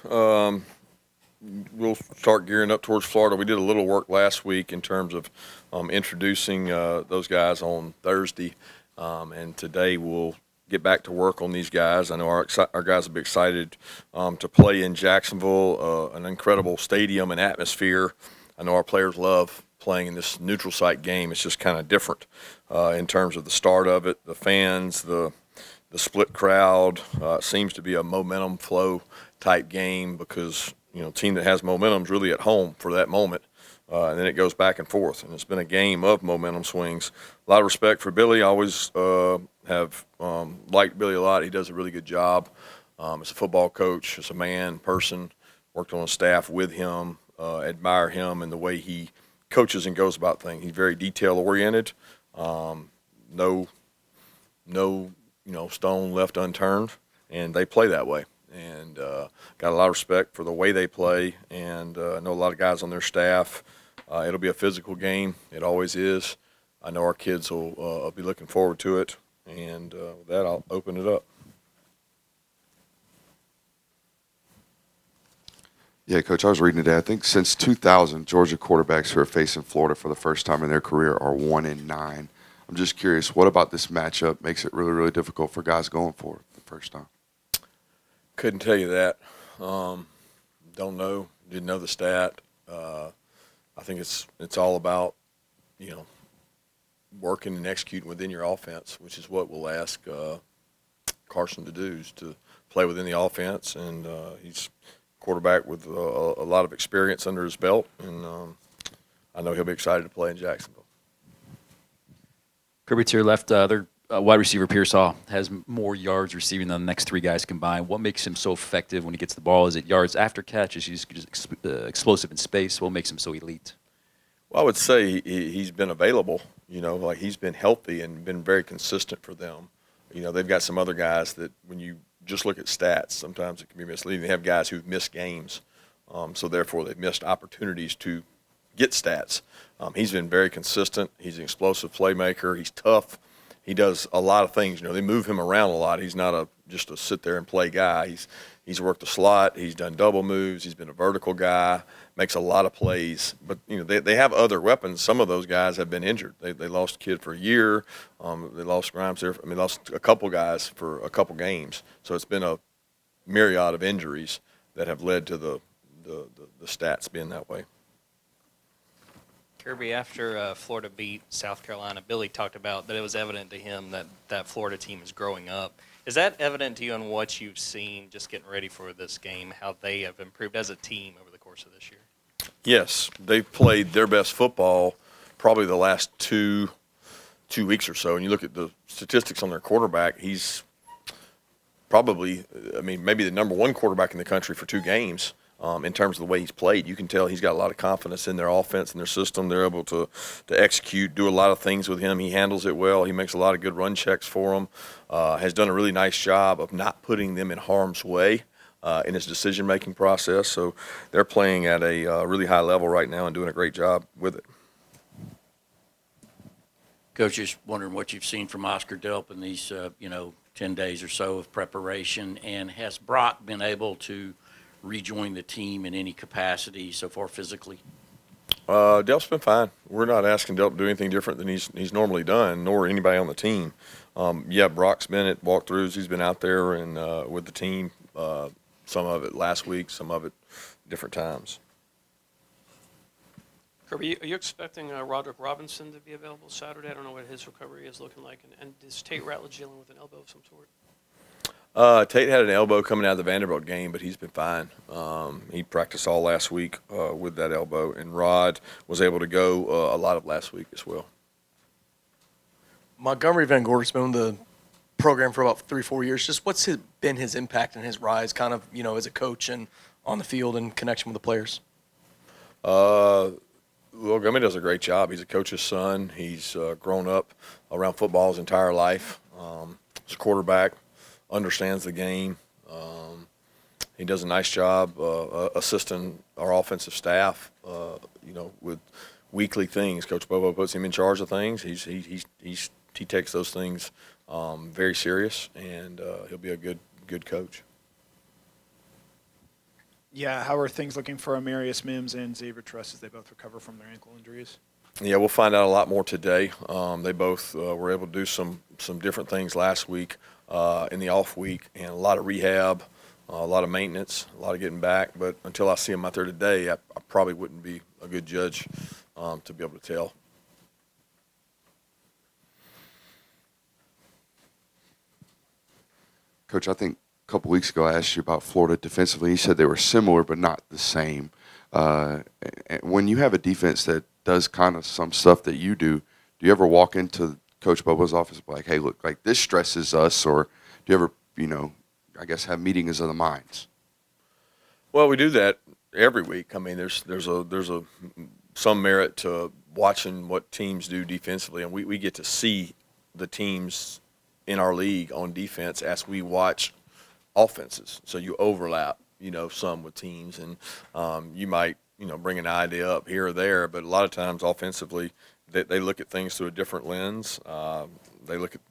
Um, we'll start gearing up towards Florida. We did a little work last week in terms of introducing those guys on Thursday, and today we'll get back to work on these guys. I know our guys will be excited to play in Jacksonville, an incredible stadium and atmosphere. I know our players love playing in this neutral site game. It's just kind of different in terms of the start of it, the fans, the split crowd. It seems to be a momentum flow type game because team that has momentum is really at home for that moment, and then it goes back and forth. And it's been a game of momentum swings. A lot of respect for Billy. I always have liked Billy a lot. He does a really good job as a football coach, as a man, person. Worked on a staff with him. Admire him and the way he coaches and goes about things. He's very detail oriented. No stone left unturned, and they play that way. And got a lot of respect for the way they play, and I know a lot of guys on their staff. It'll be a physical game. It always is. I know our kids will be looking forward to it, and with that, I'll open it up. Yeah, Coach, I was reading today. I think since 2000, Georgia quarterbacks who are facing Florida for the first time in their career are 1-9. I'm just curious, what about this matchup makes it really, really difficult for guys going for it the first time? Couldn't tell you that. Don't know. Didn't know the stat. I think it's all about working and executing within your offense, which is what we'll ask Carson to do, is to play within the offense. And he's a quarterback with a lot of experience under his belt, and I know he'll be excited to play in Jacksonville. Kirby, to your left, their wide receiver Pearsall has more yards receiving than the next three guys combined. What makes him so effective when he gets the ball? Is it yards after catch? Is he just explosive in space? What makes him so elite? Well, I would say he's been available. Like he's been healthy and been very consistent for them. They've got some other guys that when you just look at stats, sometimes it can be misleading. They have guys who've missed games, so therefore they've missed opportunities to get stats. He's been very consistent. He's an explosive playmaker. He's tough. He does a lot of things. They move him around a lot. He's not just a sit there and play guy. He's worked the slot. He's done double moves. He's been a vertical guy. Makes a lot of plays. But they have other weapons. Some of those guys have been injured. They lost a kid for a year. They lost Grimes there. Lost a couple guys for a couple games. So it's been a myriad of injuries that have led to the stats being that way. Kirby, after Florida beat South Carolina, Billy talked about that it was evident to him that Florida team is growing up. Is that evident to you in what you've seen just getting ready for this game, how they have improved as a team over the course of this year? Yes, they've played their best football probably the last two weeks or so. And you look at the statistics on their quarterback, he's probably, maybe the number one quarterback in the country for 2 games. In terms of the way he's played, you can tell he's got a lot of confidence in their offense and their system. They're able to execute, do a lot of things with him. He handles it well. He makes a lot of good run checks for them. Has done a really nice job of not putting them in harm's way in his decision-making process. So they're playing at a really high level right now and doing a great job with it. Coach, just wondering what you've seen from Oscar Delp in these 10 days or so of preparation, and has Brock been able to rejoin the team in any capacity so far physically? Delp's been fine. We're not asking Delp to do anything different than he's normally done, nor anybody on the team. Brock's been at walkthroughs. He's been out there and with the team, some of it last week, some of it different times. Kirby, are you expecting Roderick Robinson to be available Saturday? I don't know what his recovery is looking like. And is Tate Ratledge dealing with an elbow of some sort? Tate had an elbow coming out of the Vanderbilt game, but he's been fine. He practiced all last week with that elbow, and Rod was able to go a lot of last week as well. Montgomery Van Gorder's been in the program for about 3-4 years. Just what's been his impact and his rise kind of, as a coach and on the field and connection with the players? Montgomery does a great job. He's a coach's son. He's grown up around football his entire life. He's a quarterback. Understands the game. He does a nice job assisting our offensive staff, with weekly things. Coach Bobo puts him in charge of things. He takes those things very serious, and he'll be a good coach. Yeah, how are things looking for Amarius Mims and Xavier Truss as they both recover from their ankle injuries? Yeah, we'll find out a lot more today. They both were able to do some different things last week in the off week, and a lot of rehab, a lot of maintenance, a lot of getting back. But until I see them out there today, I probably wouldn't be a good judge to be able to tell. Coach, I think a couple weeks ago I asked you about Florida defensively. You said they were similar but not the same. When you have a defense that does kind of some stuff that you do you ever walk into Coach Bobo's office and be like, hey, look, like this stresses us, or do you ever, I guess have meetings of the minds? Well, we do that every week. I mean, there's some merit to watching what teams do defensively, and we get to see the teams in our league on defense as we watch offenses. So you overlap, some with teams, and you might, bring an idea up here or there, but a lot of times offensively, they look at things through a different lens. They look at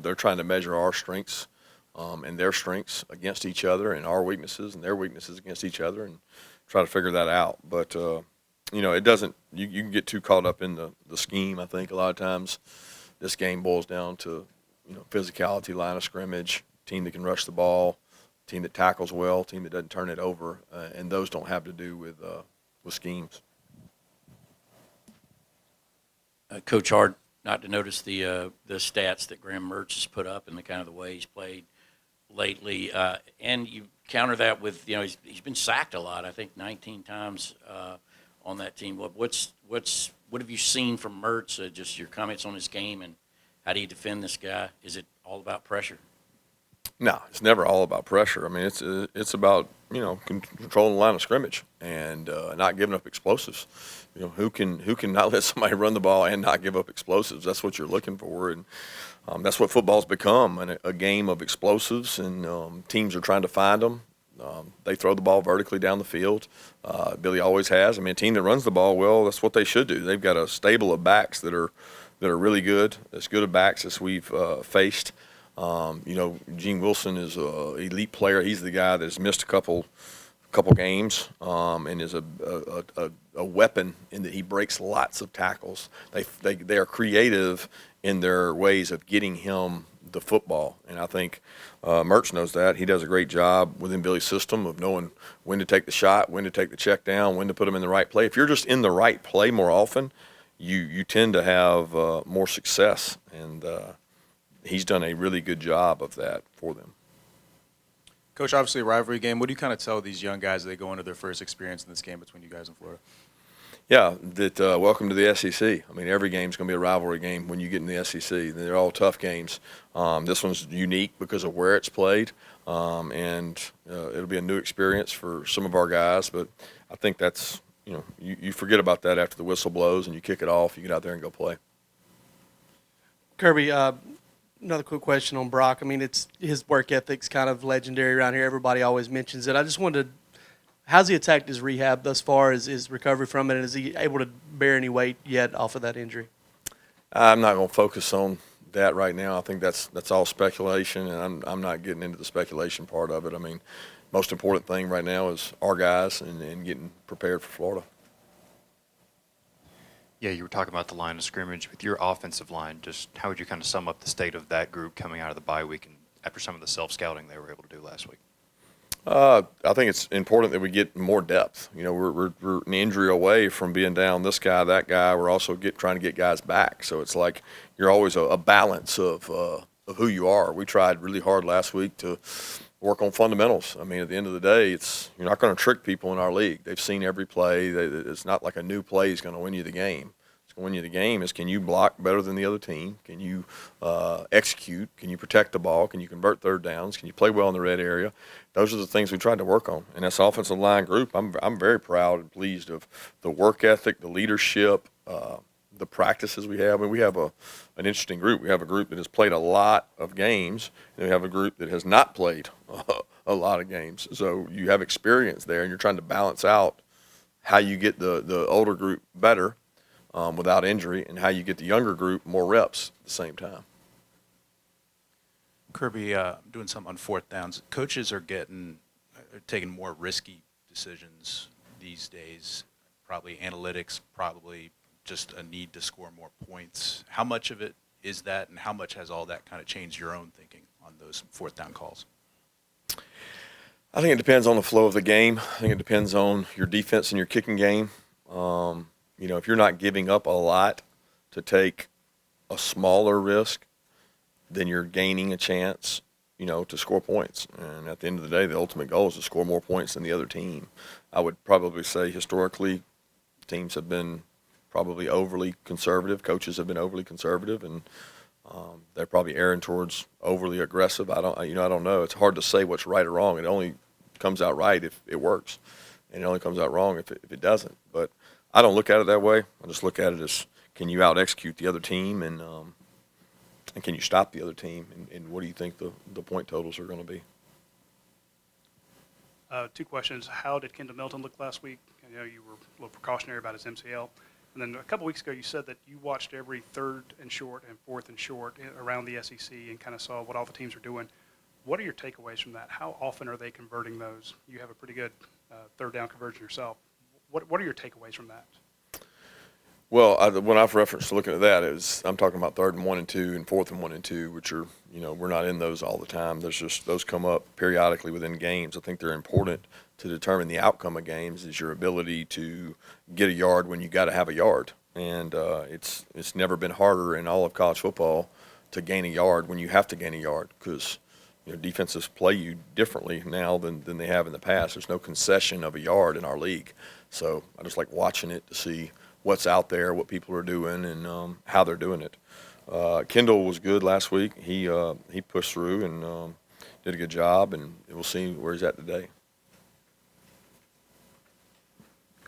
they're trying to measure our strengths and their strengths against each other, and our weaknesses and their weaknesses against each other, and try to figure that out. But it doesn't. You can get too caught up in the scheme. I think a lot of times this game boils down to physicality, line of scrimmage, team that can rush the ball, team that tackles well, team that doesn't turn it over, and those don't have to do with schemes. Coach, hard not to notice the stats that Graham Mertz has put up and the kind of the way he's played lately, and you counter that with he's been sacked a lot. I think 19 times on that team. What have you seen from Mertz? Just your comments on his game, and how do you defend this guy? Is it all about pressure? No, it's never all about pressure. I mean, it's about controlling the line of scrimmage and not giving up explosives. Who can not let somebody run the ball and not give up explosives? That's what you're looking for, and that's what football's become, a game of explosives, and teams are trying to find them. They throw the ball vertically down the field. Billy always has. I mean, a team that runs the ball well, that's what they should do. They've got a stable of backs that are really good, as good of backs as we've faced. Gene Wilson is an elite player. He's the guy that's missed a couple games and is a weapon in that he breaks lots of tackles. They are creative in their ways of getting him the football, and I think Mertz knows that. He does a great job within Billy's system of knowing when to take the shot, when to take the check down, when to put him in the right play. If you're just in the right play more often, you tend to have more success, and he's done a really good job of that for them. Coach, obviously a rivalry game. What do you kind of tell these young guys as they go into their first experience in this game between you guys and Florida? Yeah, welcome to the SEC. I mean, every game's going to be a rivalry game when you get in the SEC. They're all tough games. This one's unique because of where it's played, and it'll be a new experience for some of our guys. But I think that's you forget about that after the whistle blows and you kick it off. You get out there and go play. Kirby, another quick question on Brock. I mean, it's his work ethic's kind of legendary around here. Everybody always mentions it. I just wanted to, how's he attacked his rehab thus far, his recovery from it, and is he able to bear any weight yet off of that injury? I'm not going to focus on that right now. I think that's all speculation, and I'm not getting into the speculation part of it. I mean, most important thing right now is our guys and getting prepared for Florida. Yeah, you were talking about the line of scrimmage. With your offensive line, just how would you kind of sum up the state of that group coming out of the bye week and after some of the self-scouting they were able to do last week? I think it's important that we get more depth. We're an injury away from being down this guy, that guy. We're also trying to get guys back. So it's like you're always a balance of who you are. We tried really hard last week to work on fundamentals. I mean, at the end of the day, you're not going to trick people in our league. They've seen every play. It's not like a new play is going to win you the game. What's going to win you the game is, can you block better than the other team? Can you execute? Can you protect the ball? Can you convert third downs? Can you play well in the red area? Those are the things we tried to work on. And this offensive line group, I'm very proud and pleased of the work ethic, the leadership, the practices we have. I mean, we have an interesting group. We have a group that has played a lot of games, and we have a group that has not played a lot of games. So you have experience there, and you're trying to balance out how you get the older group better without injury, and how you get the younger group more reps at the same time. Kirby, doing something on fourth downs. Coaches are getting taking more risky decisions these days. Probably analytics, probably just a need to score more points. How much of it is that, and how much has all that kind of changed your own thinking on those fourth down calls? I think it depends on the flow of the game. I think it depends on your defense and your kicking game. If you're not giving up a lot to take a smaller risk, then you're gaining a chance, to score points. And at the end of the day, the ultimate goal is to score more points than the other team. I would probably say historically, teams have been probably overly conservative. Coaches have been overly conservative, and they're probably erring towards overly aggressive. I don't know. It's hard to say what's right or wrong. It only comes out right if it works, and it only comes out wrong if it doesn't. But I don't look at it that way. I just look at it as, can you out execute the other team, and can you stop the other team, and what do you think the point totals are going to be? Two questions. How did Kendall Milton look last week? I know you were a little precautionary about his MCL. And then a couple weeks ago, you said that you watched every third and short and fourth and short around the SEC and kind of saw what all the teams are doing. What are your takeaways from that? How often are they converting those? You have a pretty good third down conversion yourself. What are your takeaways from that? Well, when I've referenced looking at that, I'm talking about 3rd and 1 and 2 and 4th and 1 and 2, which are, we're not in those all the time. There's just, those come up periodically within games. I think they're important to determine the outcome of games, is your ability to get a yard when you got to have a yard. And it's never been harder in all of college football to gain a yard when you have to gain a yard, because defenses play you differently now than they have in the past. There's no concession of a yard in our league. So I just like watching it to see what's out there, what people are doing, and how they're doing it. Kendall was good last week. He pushed through and did a good job, and we'll see where he's at today.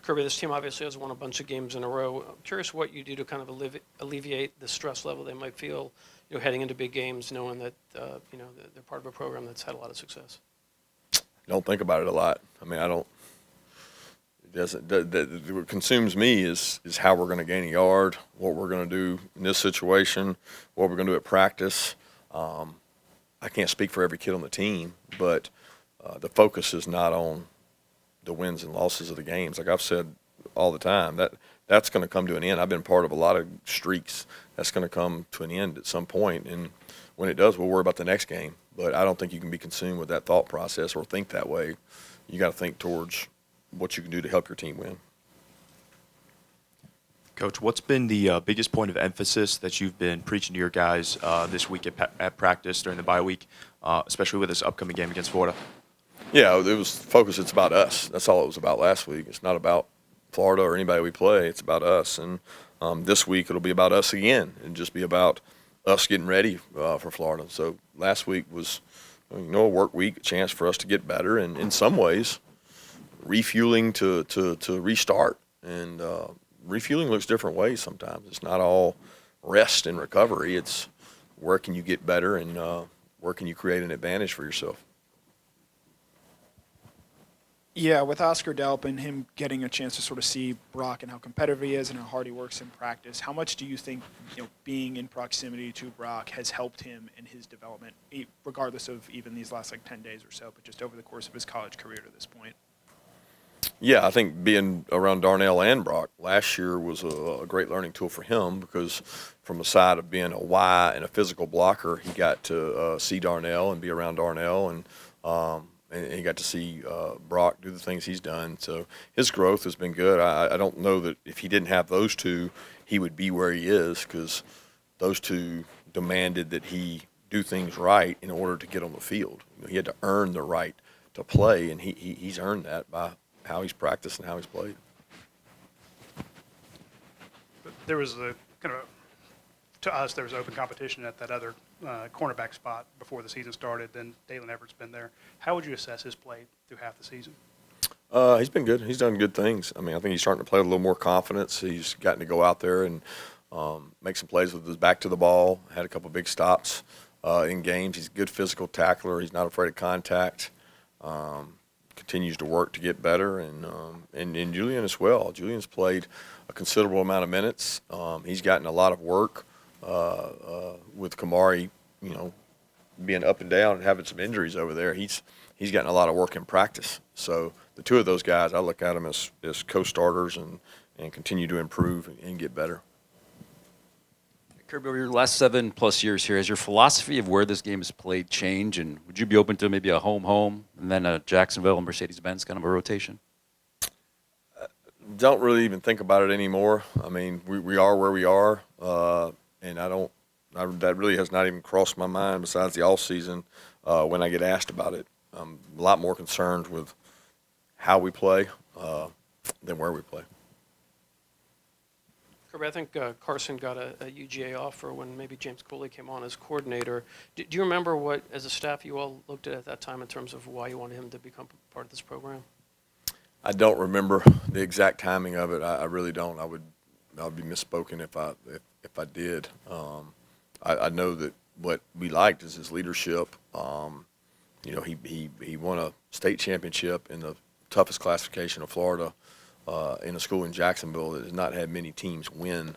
Kirby, this team obviously has won a bunch of games in a row. I'm curious what you do to kind of alleviate the stress level they might feel, heading into big games, knowing that they're part of a program that's had a lot of success. Don't think about it a lot. I mean, I don't. It doesn't. What consumes me is how we're going to gain a yard, what we're going to do in this situation, what we're going to do at practice. I can't speak for every kid on the team, but the focus is not on the wins and losses of the games. Like I've said all the time, that's going to come to an end. I've been part of a lot of streaks. That's going to come to an end at some point, and when it does, we'll worry about the next game. But I don't think you can be consumed with that thought process or think that way. You got to think towards what you can do to help your team win. Coach, what's been the biggest point of emphasis that you've been preaching to your guys this week at practice during the bye week, especially with this upcoming game against Florida? Yeah, it was focus. It's about us. That's all it was about last week. It's not about Florida or anybody we play. It's about us. And this week it'll be about us again, and just be about us getting ready for Florida. So last week was, a work week, a chance for us to get better, and in some ways, refueling to restart. And refueling looks different ways sometimes. It's not all rest and recovery. It's where can you get better, and where can you create an advantage for yourself. Yeah, with Oscar Delp and him getting a chance to sort of see Brock and how competitive he is and how hard he works in practice, how much do you think being in proximity to Brock has helped him in his development, regardless of even these last 10 days or so, but just over the course of his college career to this point? Yeah, I think being around Darnell and Brock last year was a great learning tool for him, because from the side of being a Y and a physical blocker, he got to see Darnell and be around Darnell, and he got to see Brock do the things he's done. So his growth has been good. I don't know that if he didn't have those two, he would be where he is, because those two demanded that he do things right in order to get on the field. He had to earn the right to play, and he's earned that by how he's practiced and how he's played. But there was to us, there was open competition at that other cornerback spot before the season started. Then Dalen Everett's been there. How would you assess his play through half the season? He's been good. He's done good things. I mean, I think he's starting to play with a little more confidence. He's gotten to go out there and make some plays with his back to the ball. Had a couple big stops in games. He's a good physical tackler. He's not afraid of contact. Continues to work to get better, and Julian as well. Julian's played a considerable amount of minutes. He's gotten a lot of work with Kamari, being up and down and having some injuries over there. He's he's gotten a lot of work in practice. So the two of those guys, I look at them as co-starters and continue to improve and get better. Kirby, over your last 7+ years here, has your philosophy of where this game is played change? And would you be open to maybe a home, and then a Jacksonville and Mercedes-Benz kind of a rotation? Don't really even think about it anymore. I mean, we are where we are, and that really has not even crossed my mind besides the off season when I get asked about it. I'm a lot more concerned with how we play than where we play. Kirby, I think Carson got a UGA offer when maybe James Cooley came on as coordinator. Do you remember what, as a staff, you all looked at that time in terms of why you wanted him to become part of this program? I don't remember the exact timing of it. I really don't. I would be misspoken if I did. I know that what we liked is his leadership. You know, he won a state championship in the toughest classification of Florida in a school in Jacksonville that has not had many teams win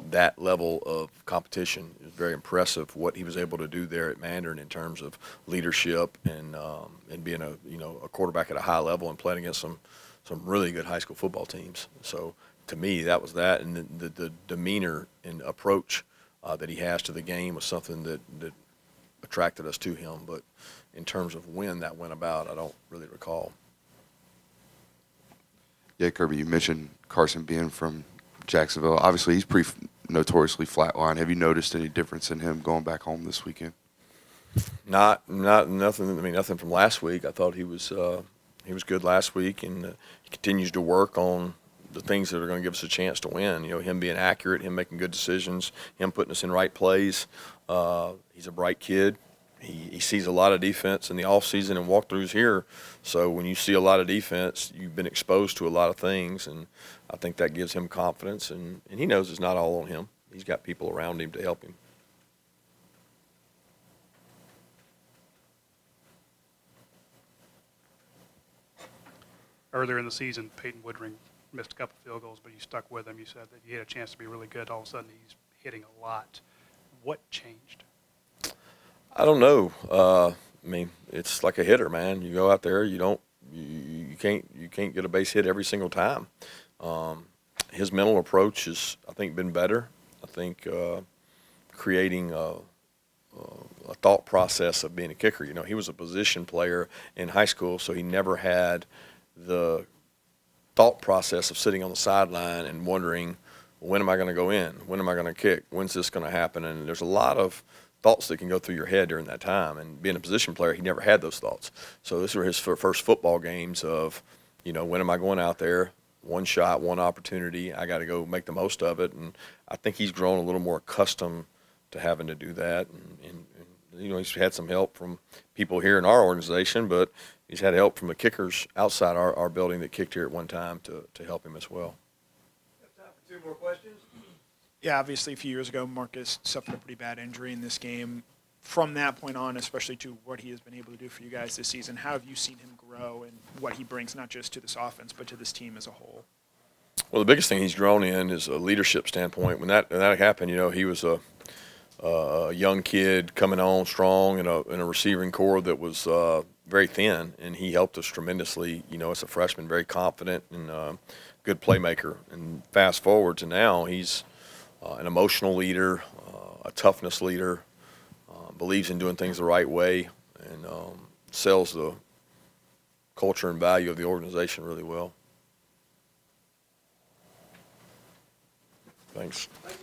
that level of competition. It was very impressive what he was able to do there at Mandarin in terms of leadership and being a quarterback at a high level and playing against some really good high school football teams. So to me, that was that, and the demeanor and approach that he has to the game was something that attracted us to him. But in terms of when that went about, I don't really recall. Yeah, Kirby, you mentioned Carson being from Jacksonville. Obviously, he's pretty notoriously flatline. Have you noticed any difference in him going back home this weekend? Nothing. I mean, nothing from last week. I thought he was good last week, and he continues to work on the things that are going to give us a chance to win. You know, him being accurate, him making good decisions, him putting us in right plays. He's a bright kid. He sees a lot of defense in the offseason and walkthroughs here. So when you see a lot of defense, you've been exposed to a lot of things, and I think that gives him confidence. And he knows it's not all on him. He's got people around him to help him. Earlier in the season, Peyton Woodring missed a couple field goals, but you stuck with him. You said that he had a chance to be really good. All of a sudden, he's hitting a lot. What changed? I don't know. I mean, it's like a hitter, man. You go out there, you can't get a base hit every single time. His mental approach has, I think, been better. I think creating a thought process of being a kicker. You know, he was a position player in high school, so he never had the thought process of sitting on the sideline and wondering, when am I going to go in? When am I going to kick? When's this going to happen? And there's a lot of thoughts that can go through your head during that time. And being a position player, he never had those thoughts. So this were his first football games of, you know, when am I going out there? One shot, one opportunity. I got to go make the most of it. And I think he's grown a little more accustomed to having to do that. And you know, he's had some help from people here in our organization, but he's had help from the kickers outside our building that kicked here at one time to help him as well. Time for 2 more questions. Yeah, obviously a few years ago, Marcus suffered a pretty bad injury in this game. From that point on, especially to what he has been able to do for you guys this season, how have you seen him grow and what he brings not just to this offense but to this team as a whole? Well, the biggest thing he's grown in is a leadership standpoint. When that happened, you know, he was a young kid coming on strong in a receiving core that was very thin, and he helped us tremendously. You know, as a freshman, very confident and good playmaker. And fast forward to now, he's an emotional leader, a toughness leader, believes in doing things the right way, and sells the culture and value of the organization really well. Thanks. Thank you.